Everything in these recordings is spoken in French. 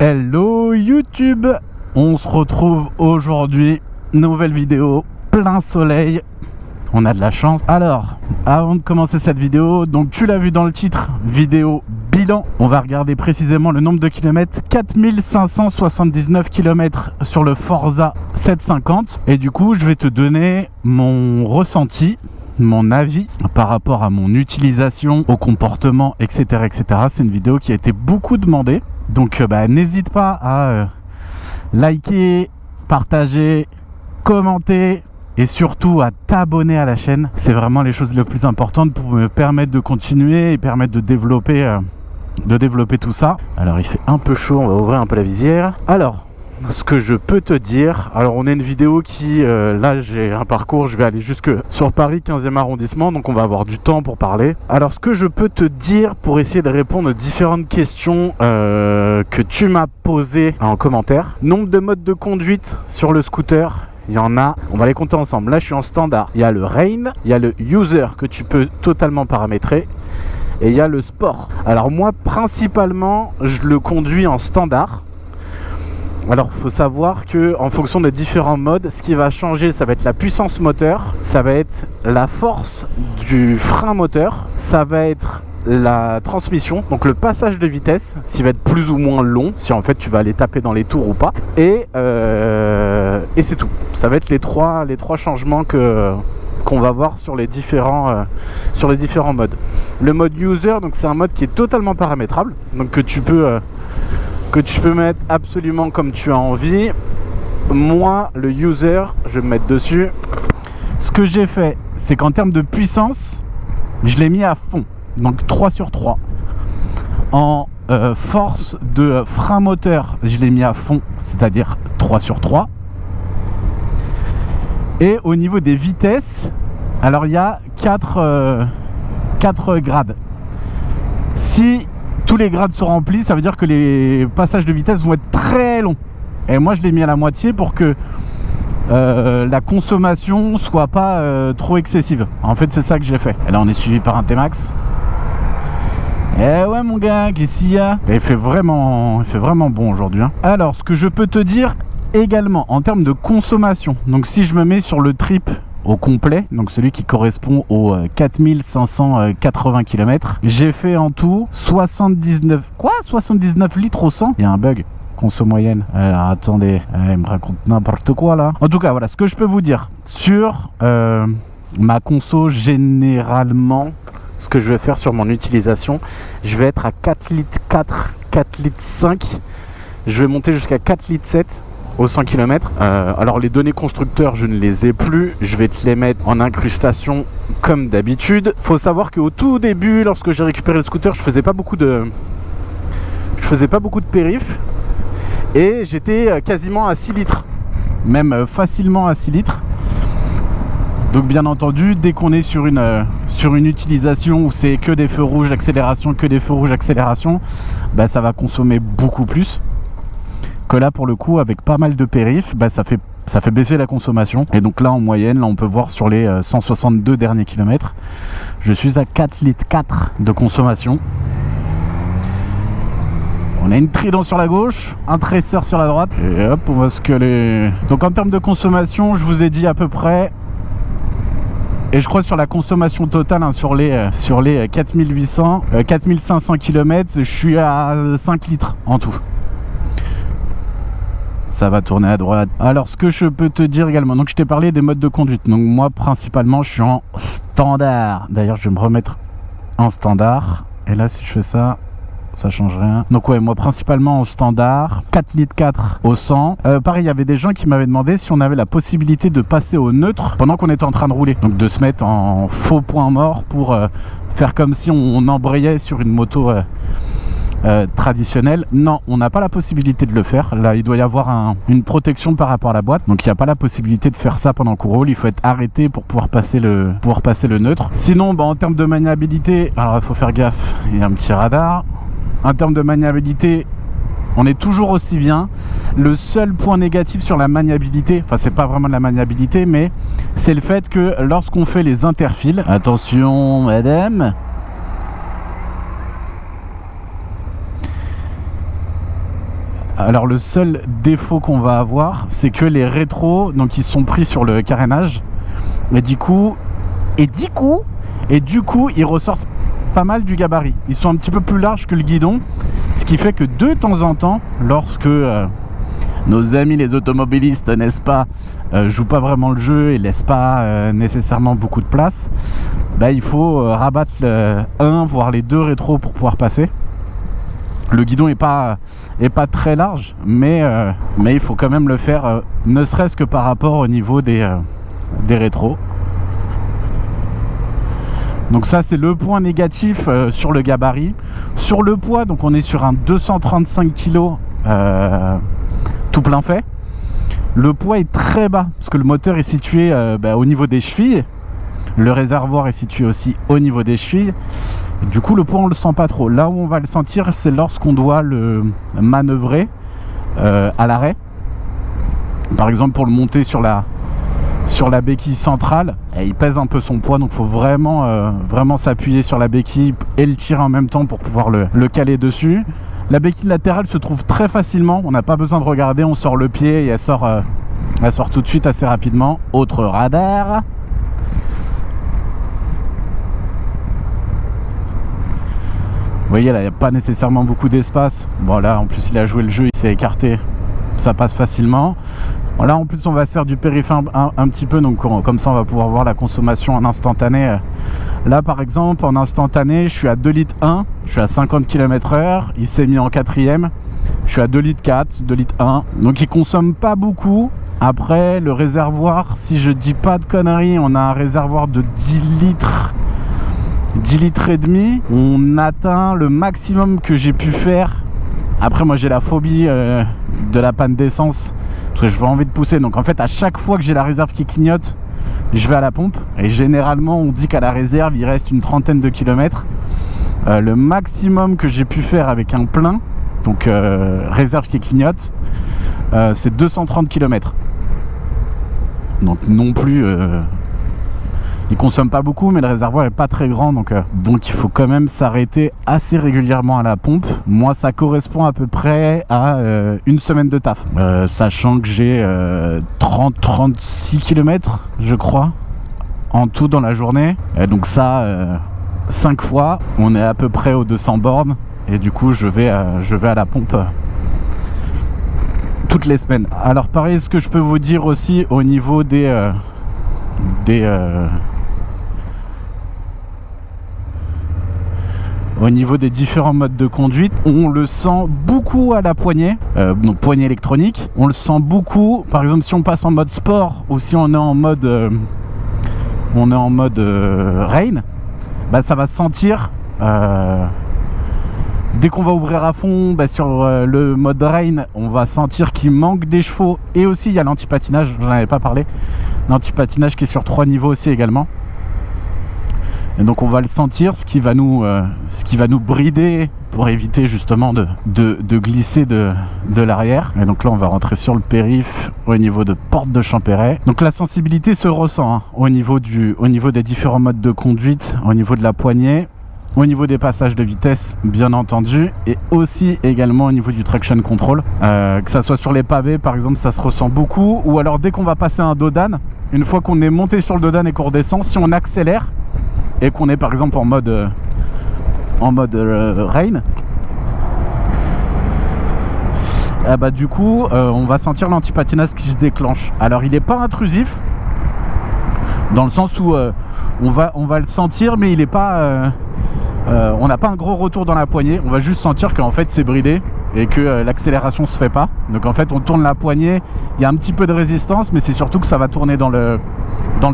Hello YouTube, on se retrouve aujourd'hui, nouvelle vidéo, plein soleil, on a de la chance. Alors, avant de commencer cette vidéo, donc tu l'as vu dans le titre, vidéo bilan, on va regarder précisément le nombre de kilomètres, 4579 km sur le Forza 750, et du coup je vais te donner mon ressenti, mon avis par rapport à mon utilisation, au comportement, etc. etc. C'est une vidéo qui a été beaucoup demandée. Donc n'hésite pas à liker, partager, commenter et surtout à t'abonner à la chaîne. C'est vraiment les choses les plus importantes pour me permettre de continuer et permettre de développer tout ça. Alors il fait un peu chaud, on va ouvrir un peu la visière. Alors, ce que je peux te dire, alors on a une vidéo qui, là j'ai un parcours, je vais aller jusque sur Paris 15e arrondissement, donc on va avoir du temps pour parler. Alors ce que je peux te dire pour essayer de répondre aux différentes questions que tu m'as posées en commentaire. Nombre de modes de conduite sur le scooter, il y en a, on va les compter ensemble. Là je suis en standard, il y a le rain, il y a le user que tu peux totalement paramétrer et il y a le sport. Alors moi principalement je le conduis en standard. Alors il faut savoir que en fonction des différents modes, ce qui va changer, ça va être la puissance moteur, ça va être la force du frein moteur, ça va être la transmission, donc le passage de vitesse, s'il va être plus ou moins long, si en fait tu vas aller taper dans les tours ou pas, et c'est tout. Ça va être les trois changements qu'on va voir sur les différents modes. Le mode user, donc c'est un mode qui est totalement paramétrable, donc que tu peux mettre absolument comme tu as envie. Moi, le user, je vais me mettre dessus. Ce que j'ai fait, c'est qu'en termes de puissance, je l'ai mis à fond. Donc 3 sur 3. En force de frein moteur, je l'ai mis à fond, c'est-à-dire 3 sur 3. Et au niveau des vitesses, alors il y a 4 grades. Si tous les grades sont remplis, ça veut dire que les passages de vitesse vont être très longs. Et moi je l'ai mis à la moitié pour que la consommation soit pas trop excessive. En fait c'est ça que j'ai fait. Et là on est suivi par un T-Max. Eh ouais mon gars, qu'est-ce qu'il y a? Il fait vraiment bon aujourd'hui hein. Alors ce que je peux te dire également en termes de consommation, donc si je me mets sur le trip au complet, donc celui qui correspond aux 4580 km, j'ai fait en tout 79 litres au 100. Il y a un bug, conso moyenne. Alors attendez, il me raconte n'importe quoi là. En tout cas voilà ce que je peux vous dire sur ma conso généralement. Ce que je vais faire sur mon utilisation, je vais être à 4 litres 4, 4 litres 5, je vais monter jusqu'à 4 litres 7 au 100 km. Alors les données constructeurs je ne les ai plus, je vais te les mettre en incrustation comme d'habitude. Faut savoir qu'au tout début, lorsque j'ai récupéré le scooter, je faisais pas beaucoup de périph et j'étais quasiment à 6 litres, même facilement à 6 litres. Donc bien entendu, dès qu'on est sur une utilisation où c'est que des feux rouges, accélération, bah, ça va consommer beaucoup plus. Que là pour le coup avec pas mal de périph, bah, ça fait baisser la consommation. Et donc là en moyenne, là on peut voir sur les 162 derniers kilomètres, je suis à 4 litres 4 de consommation. On a une Trident sur la gauche, un Tracer sur la droite, et hop on va se coller. Donc en termes de consommation, je vous ai dit à peu près. Et je crois sur la consommation totale hein, sur les 4500 km, je suis à 5 litres en tout. Ça va tourner à droite. Alors ce que je peux te dire également, donc je t'ai parlé des modes de conduite. Donc moi principalement je suis en standard. D'ailleurs je vais me remettre en standard. Et là si je fais ça, ça change rien. Donc ouais, moi principalement en standard, 4 litres 4 au 100. Pareil, il y avait des gens qui m'avaient demandé si on avait la possibilité de passer au neutre pendant qu'on était en train de rouler. Donc de se mettre en faux point mort pour faire comme si on embrayait sur une moto traditionnelle. Non, on n'a pas la possibilité de le faire. Là, il doit y avoir une protection par rapport à la boîte. Donc il n'y a pas la possibilité de faire ça pendant qu'on roule. Il faut être arrêté pour pouvoir passer le neutre. Sinon, en termes de maniabilité, alors il faut faire gaffe, il y a un petit radar. En termes de maniabilité, on est toujours aussi bien. Le seul point négatif sur la maniabilité, enfin c'est pas vraiment de la maniabilité, mais c'est le fait que lorsqu'on fait les interfiles, attention madame, Alors le seul défaut qu'on va avoir, c'est que les rétros, donc ils sont pris sur le carénage, et du coup, ils ressortent pas mal du gabarit. Ils sont un petit peu plus larges que le guidon, ce qui fait que de temps en temps, lorsque nos amis les automobilistes, n'est-ce pas, jouent pas vraiment le jeu et laissent pas nécessairement beaucoup de place, bah, il faut rabattre un voire les deux rétros pour pouvoir passer. Le guidon est pas très large, mais il faut quand même le faire, ne serait-ce que par rapport au niveau des rétros. Donc ça, c'est le point négatif sur le gabarit. Sur le poids, donc on est sur un 235 kg tout plein fait. Le poids est très bas parce que le moteur est situé au niveau des chevilles. Le réservoir est situé aussi au niveau des chevilles. Du coup, le poids, on le sent pas trop. Là où on va le sentir, c'est lorsqu'on doit le manœuvrer à l'arrêt. Par exemple, pour le monter sur la béquille centrale, et il pèse un peu son poids, donc il faut vraiment s'appuyer sur la béquille et le tirer en même temps pour pouvoir le caler dessus. La béquille latérale se trouve très facilement, on n'a pas besoin de regarder, on sort le pied et elle sort tout de suite assez rapidement. Autre radar. Vous voyez là, il n'y a pas nécessairement beaucoup d'espace. Bon là, en plus il a joué le jeu, il s'est écarté, ça passe facilement. Bon, là en plus on va se faire du périph' un petit peu, donc comme ça on va pouvoir voir la consommation en instantané. Là par exemple en instantané, je suis à 2 litres 1, je suis à 50 km/h, il s'est mis en quatrième, je suis à 2 litres 4, 2 litres 1, donc il consomme pas beaucoup. Après le réservoir, si je dis pas de conneries, on a un réservoir de 10 litres et demi. On atteint le maximum que j'ai pu faire. Après moi j'ai la phobie de la panne d'essence parce que j'ai pas envie de pousser, donc en fait à chaque fois que j'ai la réserve qui clignote, je vais à la pompe, et généralement on dit qu'à la réserve il reste une trentaine de kilomètres. Le maximum que j'ai pu faire avec un plein, donc réserve qui clignote, c'est 230 km. Donc non plus il consomme pas beaucoup, mais le réservoir est pas très grand, donc il faut quand même s'arrêter assez régulièrement à la pompe. Moi ça correspond à peu près à une semaine de taf, sachant que j'ai 30-36 km je crois en tout dans la journée, et donc ça 5 fois on est à peu près aux 200 bornes, et du coup je vais à la pompe toutes les semaines. Alors pareil, ce que je peux vous dire aussi au niveau au niveau des différents modes de conduite, on le sent beaucoup à la poignée, donc poignée électronique. On le sent beaucoup, par exemple si on passe en mode sport ou si on est en mode rain, bah, ça va se sentir dès qu'on va ouvrir à fond. Sur le mode rain, on va sentir qu'il manque des chevaux, et aussi il y a l'antipatinage, j'en avais pas parlé, l'antipatinage qui est sur 3 niveaux aussi également. Et donc on va le sentir, ce qui va nous brider pour éviter justement de glisser de l'arrière. Et donc là on va rentrer sur le périph' au niveau de Porte de Champéret. Donc la sensibilité se ressent au niveau des différents modes de conduite, au niveau de la poignée, au niveau des passages de vitesse bien entendu, et aussi également au niveau du traction control, que ça soit sur les pavés par exemple, ça se ressent beaucoup, ou alors dès qu'on va passer un dos d'âne, une fois qu'on est monté sur le dos d'âne et qu'on redescend, si on accélère et qu'on est par exemple en mode rain, du coup on va sentir l'antipatinage qui se déclenche. Alors il n'est pas intrusif dans le sens où on va le sentir, mais il est pas on n'a pas un gros retour dans la poignée. On va juste sentir qu'en fait c'est bridé et que l'accélération se fait pas. Donc en fait on tourne la poignée, il y a un petit peu de résistance, mais c'est surtout que ça va tourner dans le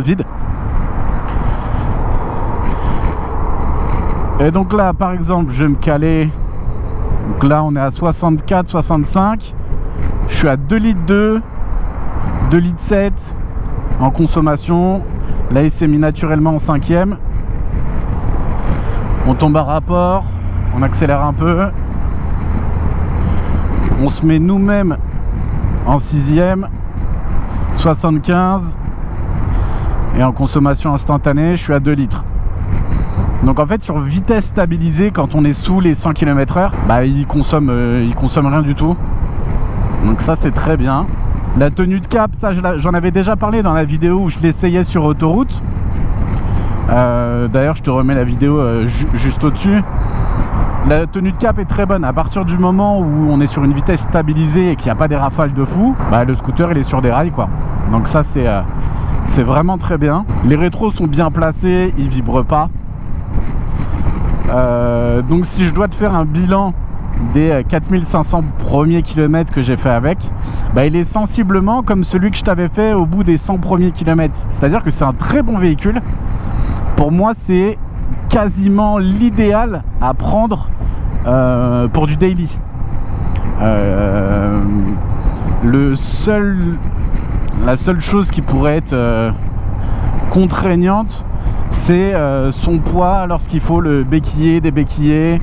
vide. Et donc là par exemple je vais me caler, donc là on est à 64-65, je suis à 2 litres 2 litres 7 en consommation. Là il s'est mis naturellement en 5e. On tombe à rapport, on accélère un peu, on se met nous-mêmes en 6e, 75, et en consommation instantanée je suis à 2 litres. Donc en fait sur vitesse stabilisée, quand on est sous les 100 km/h, il consomme rien du tout. Donc ça c'est très bien. La tenue de cap, ça j'en avais déjà parlé dans la vidéo où je l'essayais sur autoroute. D'ailleurs je te remets la vidéo juste au-dessus. La tenue de cap est très bonne. À partir du moment où on est sur une vitesse stabilisée et qu'il n'y a pas des rafales de fou, bah, le scooter il est sur des rails quoi. Donc ça c'est vraiment très bien. Les rétros sont bien placés, ils vibrent pas. Donc si je dois te faire un bilan des 4500 premiers kilomètres que j'ai fait avec, bah, il est sensiblement comme celui que je t'avais fait au bout des 100 premiers kilomètres. C'est-à-dire que c'est un très bon véhicule. Pour moi c'est quasiment l'idéal à prendre pour du daily. La seule chose qui pourrait être contraignante, c'est son poids lorsqu'il faut le béquiller, débéquiller,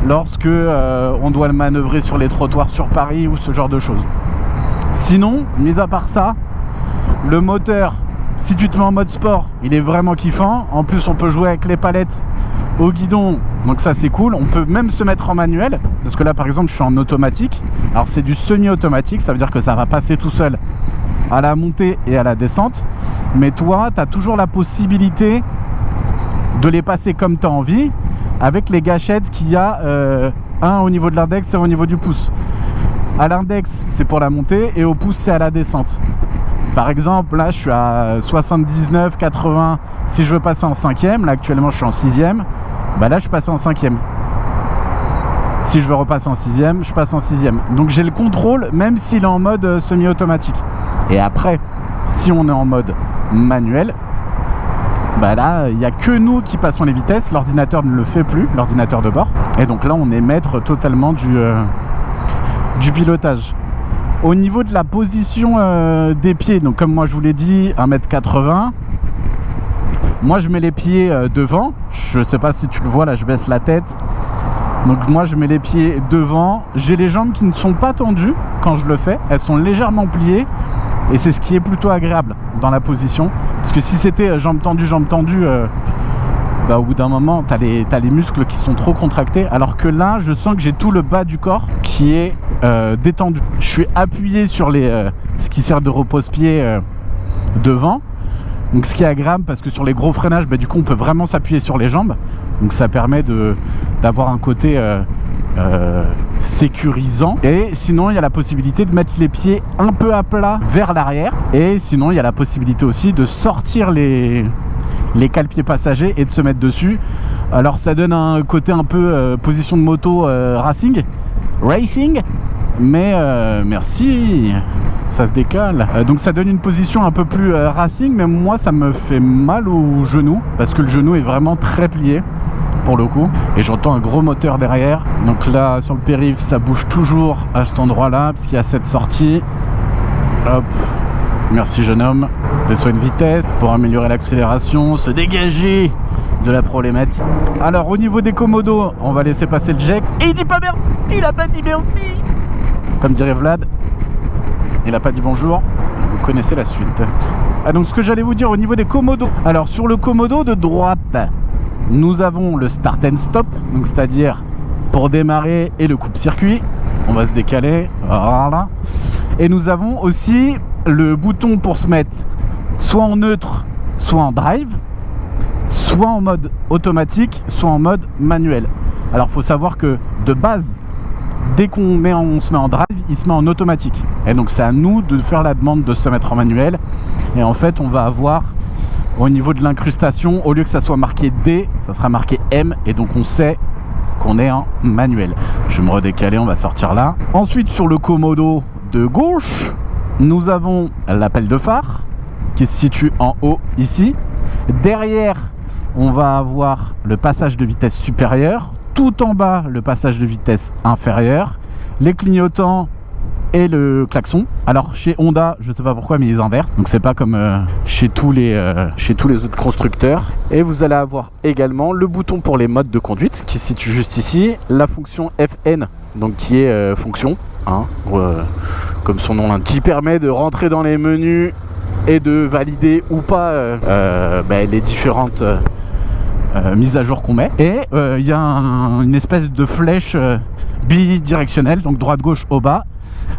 lorsque on doit le manœuvrer sur les trottoirs sur Paris ou ce genre de choses. Sinon, mis à part ça, le moteur, si tu te mets en mode sport, il est vraiment kiffant. En plus, on peut jouer avec les palettes au guidon, donc ça c'est cool. On peut même se mettre en manuel, parce que là par exemple je suis en automatique. Alors c'est du semi-automatique, ça veut dire que ça va passer tout seul à la montée et à la descente. Mais toi, tu as toujours la possibilité de les passer comme tu as envie, avec les gâchettes qu'il y a, un au niveau de l'index et au niveau du pouce. À l'index, c'est pour la montée, et au pouce, c'est à la descente. Par exemple, là, je suis à 79, 80. Si je veux passer en 5e, là, actuellement, je suis en 6e. Bah là, je passe en 5e. Si je veux repasser en 6e, je passe en 6e. Donc, j'ai le contrôle, même s'il est en mode semi-automatique. Et après, si on est en mode manuel, bah là, il n'y a que nous qui passons les vitesses. L'ordinateur ne le fait plus, l'ordinateur de bord. Et donc là, on est maître totalement du pilotage. Au niveau de la position des pieds, donc comme moi je vous l'ai dit, 1m80, moi je mets les pieds devant. Je sais pas si tu le vois, là je baisse la tête. Donc moi je mets les pieds devant. J'ai les jambes qui ne sont pas tendues quand je le fais, elles sont légèrement pliées. Et c'est ce qui est plutôt agréable dans la position. Parce que si c'était jambes tendues, bah, au bout d'un moment, t'as les muscles qui sont trop contractés. Alors que là, je sens que j'ai tout le bas du corps qui est détendu. Je suis appuyé sur ce qui sert de repose-pied devant. Donc ce qui est agréable, parce que sur les gros freinages, bah, du coup, on peut vraiment s'appuyer sur les jambes. Donc ça permet d'avoir un côté sécurisant. Et sinon il y a la possibilité de mettre les pieds un peu à plat vers l'arrière, et sinon il y a la possibilité aussi de sortir les cale-pieds passagers et de se mettre dessus. Alors ça donne un côté un peu position de moto racing, mais merci, ça se décale. Donc ça donne une position un peu plus racing, mais moi ça me fait mal au genou, parce que le genou est vraiment très plié pour le coup, et j'entends un gros moteur derrière. Donc là sur le périph' ça bouge toujours à cet endroit là, parce qu'il y a cette sortie. Hop, merci jeune homme. Descend une vitesse pour améliorer l'accélération, se dégager de la problématique. Alors au niveau des commodos, on va laisser passer le jack. Et il dit pas merde, il a pas dit merci, comme dirait Vlad, il a pas dit bonjour. Vous connaissez la suite. Ah, donc ce que j'allais vous dire au niveau des commodos, alors sur le commodo de droite, nous avons le start and stop, donc c'est-à-dire pour démarrer, et le coupe-circuit. On va se décaler, voilà. Et nous avons aussi le bouton pour se mettre soit en neutre, soit en drive, soit en mode automatique, soit en mode manuel. Alors faut savoir que de base, dès qu'on se met en drive, il se met en automatique. Et donc c'est à nous de faire la demande de se mettre en manuel. Et en fait on va avoir, au niveau de l'incrustation, au lieu que ça soit marqué D, ça sera marqué M, et donc on sait qu'on est en manuel. Je vais me redécaler, on va sortir là. Ensuite sur le commodo de gauche, nous avons l'appel de phare qui se situe en haut ici. Derrière, on va avoir le passage de vitesse supérieure. Tout en bas, le passage de vitesse inférieure. Les clignotants et le klaxon. Alors chez Honda, je sais pas pourquoi, mais ils inversent. Donc c'est pas comme chez tous les autres constructeurs. Et vous allez avoir également le bouton pour les modes de conduite qui se situe juste ici. La fonction FN, donc qui est fonction, hein, comme son nom l'indique, qui permet de rentrer dans les menus et de valider ou pas les différentes mise à jour qu'on met. Et il y a une espèce de flèche bidirectionnelle, donc droite-gauche au bas.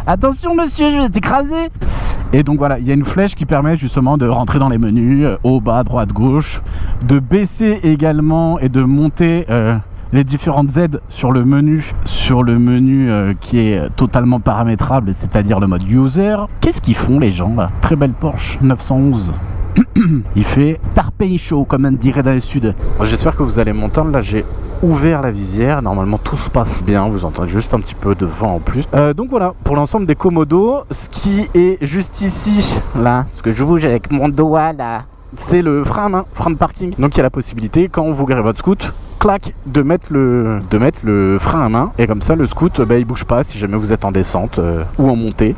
Attention monsieur, je vais t'écraser. Et donc voilà, il y a une flèche qui permet justement de rentrer dans les menus, au bas, droite, gauche, de baisser également et de monter les différentes aides sur le menu qui est totalement paramétrable, c'est-à-dire le mode user. Qu'est-ce qu'ils font les gens là? Très belle Porsche 911. Il fait tarpei chaud, comme on dirait dans le sud. J'espère que vous allez m'entendre. Là, j'ai ouvert la visière. Normalement, tout se passe bien. Vous entendez juste un petit peu de vent en plus. Donc voilà, pour l'ensemble des commodos, ce qui est juste ici, là, ce que je bouge avec mon doigt là, c'est le frein à main, frein de parking. Donc il y a la possibilité, quand vous garez votre scoot, clac, de mettre le frein à main. Et comme ça, le scoot, il bouge pas si jamais vous êtes en descente ou en montée.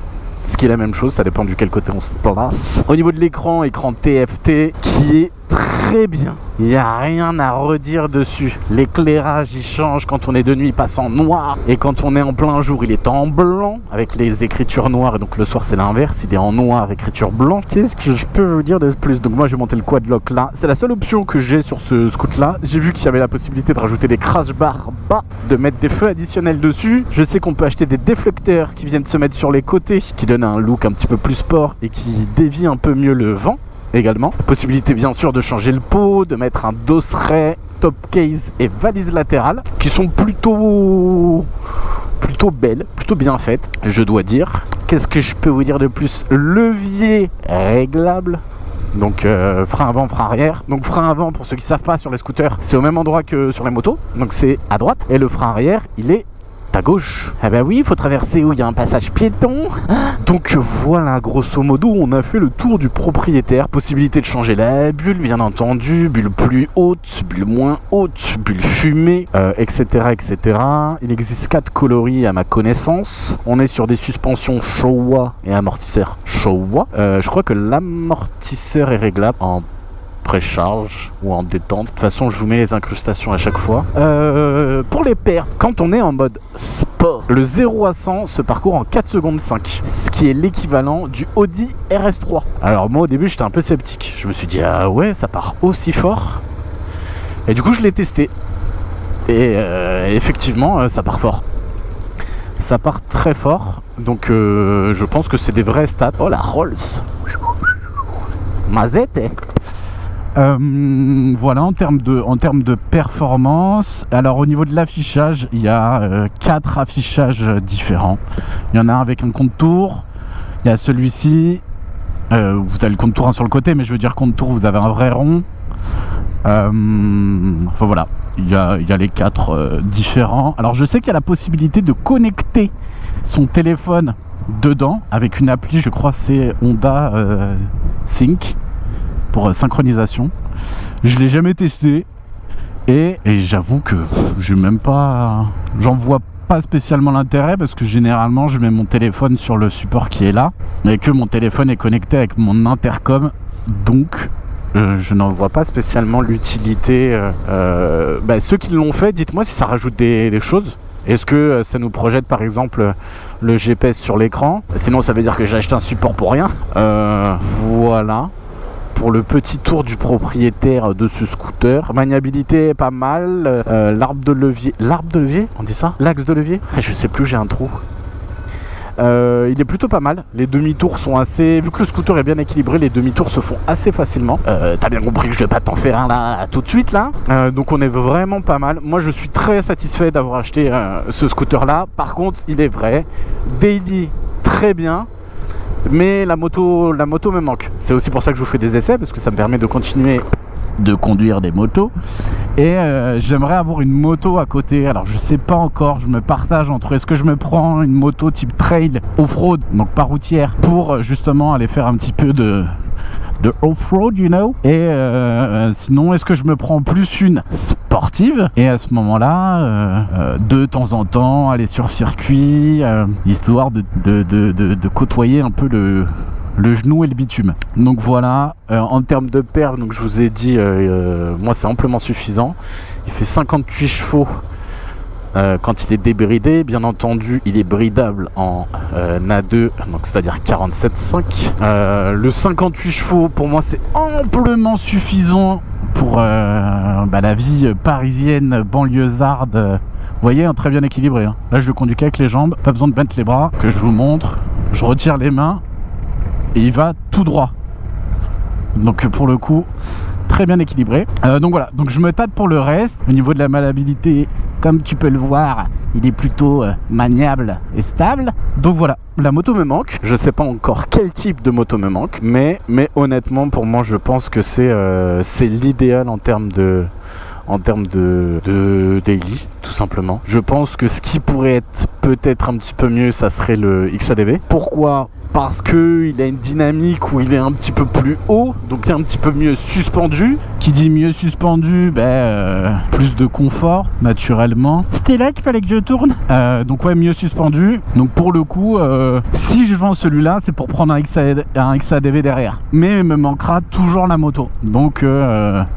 Ce qui est la même chose, ça dépend du quel côté on se place. Au niveau de l'écran, écran TFT qui est très bien. Il n'y a rien à redire dessus. L'éclairage il change, quand on est de nuit il passe en noir. Et quand on est en plein jour il est en blanc avec les écritures noires. Et donc le soir c'est l'inverse, il est en noir, écriture blanc. Qu'est-ce que je peux vous dire de plus? Donc moi j'ai monté le quadlock là. C'est la seule option que j'ai sur ce scoot là. J'ai vu qu'il y avait la possibilité de rajouter des crash bars bas, de mettre des feux additionnels dessus. Je sais qu'on peut acheter des déflecteurs qui viennent se mettre sur les côtés, qui donnent un look un petit peu plus sport et qui dévient un peu mieux le vent. Également, possibilité bien sûr de changer le pot, de mettre un dosseret, top case et valise latérale qui sont plutôt belles, plutôt bien faites, je dois dire. Qu'est-ce que je peux vous dire de plus? Levier réglable. Donc frein avant, frein arrière. Donc frein avant, pour ceux qui ne savent pas, sur les scooters, c'est au même endroit que sur les motos. Donc c'est à droite. Et le frein arrière, il est à gauche. Ah bah oui, il faut traverser où il y a un passage piéton. Donc voilà, grosso modo, on a fait le tour du propriétaire. Possibilité de changer la bulle, bien entendu. Bulle plus haute, bulle moins haute, bulle fumée, etc., etc. Il existe 4 coloris à ma connaissance. On est sur des suspensions Showa et amortisseurs Showa. Je crois que l'amortisseur est réglable en précharge ou en détente. De toute façon, je vous mets les incrustations à chaque fois. Pour les pertes, quand on est en mode sport, le 0 à 100 se parcourt en 4 secondes 5, ce qui est l'équivalent du Audi RS3. Alors moi au début j'étais un peu sceptique. Je me suis dit ah ouais, ça part aussi fort. Et du coup je l'ai testé. Et effectivement ça part fort. Ça part très fort. Donc je pense que c'est des vrais stats. Oh la Rolls Mazette. Voilà, en termes de performance. Alors au niveau de l'affichage, il y a 4 affichages différents. Il y en a un avec un contour. Il y a celui-ci. Vous avez le contour sur le côté, mais je veux dire contour, vous avez un vrai rond. Enfin voilà, il y a les 4 différents. Alors je sais qu'il y a la possibilité de connecter son téléphone dedans avec une appli, je crois c'est Honda Sync pour synchronisation. Je l'ai jamais testé et j'avoue que j'en vois pas spécialement l'intérêt parce que généralement je mets mon téléphone sur le support qui est là et que mon téléphone est connecté avec mon intercom, donc je n'en vois pas spécialement l'utilité. Ceux qui l'ont fait, dites-moi si ça rajoute des choses. Est-ce que ça nous projette par exemple le GPS sur l'écran? Sinon ça veut dire que j'ai acheté un support pour rien. Voilà pour le petit tour du propriétaire de ce scooter. Maniabilité pas mal. L'arbre de levier, on dit ça? L'axe de levier? Je sais plus, j'ai un trou. Il est plutôt pas mal. Les demi-tours sont assez... Vu que le scooter est bien équilibré, les demi-tours se font assez facilement. T'as bien compris que je vais pas t'en faire un là tout de suite là. Donc on est vraiment pas mal. Moi je suis très satisfait d'avoir acheté ce scooter là. Par contre il est vrai, daily très bien, mais la moto me manque. C'est aussi pour ça que je vous fais des essais, parce que ça me permet de continuer de conduire des motos. Et j'aimerais avoir une moto à côté. Alors je sais pas encore, je me partage entre est-ce que je me prends une moto type trail off-road, donc pas routière, pour justement aller faire un petit peu de off-road, you know, et sinon est-ce que je me prends plus une sportive et à ce moment-là de temps en temps aller sur circuit, histoire de côtoyer un peu le genou et le bitume. Donc voilà, en termes de perf, donc je vous ai dit moi c'est amplement suffisant. Il fait 58 chevaux quand il est débridé. Bien entendu, il est bridable en A2, donc c'est-à-dire 47,5. Le 58 chevaux, pour moi, c'est amplement suffisant pour la vie parisienne, banlieusarde. Vous voyez, très bien équilibré. Hein. Là, je le conduis qu'avec les jambes, pas besoin de mettre les bras. Que je vous montre, je retire les mains et il va tout droit. Donc pour le coup, très bien équilibré. Donc voilà, donc je me tâte pour le reste. Au niveau de la maniabilité, comme tu peux le voir, il est plutôt maniable et stable. Donc voilà, la moto me manque. Je sais pas encore quel type de moto me manque, mais honnêtement, pour moi, je pense que c'est l'idéal en termes de daily, tout simplement. Je pense que ce qui pourrait être peut-être un petit peu mieux, ça serait le XADV. Pourquoi ? Parce qu'il a une dynamique où il est un petit peu plus haut, donc c'est un petit peu mieux suspendu. Qui dit mieux suspendu, plus de confort, naturellement. C'était là qu'il fallait que je tourne. Donc ouais, mieux suspendu. Donc pour le coup, si je vends celui-là, c'est pour prendre un XADV derrière. Mais il me manquera toujours la moto. Donc à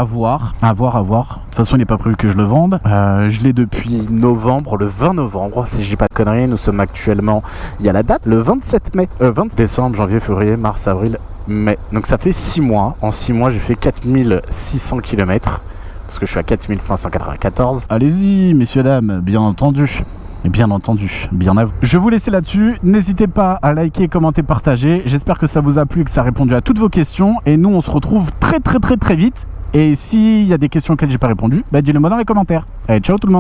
voir. À voir. De toute façon, il n'est pas prévu que je le vende. Je l'ai depuis novembre, le 20 novembre, si je dis pas de conneries. Nous sommes actuellement, il y a la date, le 27 mai. 20 décembre, janvier, février, mars, avril, mai. Donc ça fait 6 mois. En 6 mois, j'ai fait 4600 km. Parce que je suis à 4594. Allez-y, messieurs, dames, bien entendu. Bien à vous. Je vais vous laisser là-dessus. N'hésitez pas à liker, commenter, partager. J'espère que ça vous a plu et que ça a répondu à toutes vos questions. Et nous, on se retrouve très vite. Et s'il y a des questions auxquelles j'ai pas répondu, dites-le moi dans les commentaires. Allez, ciao tout le monde.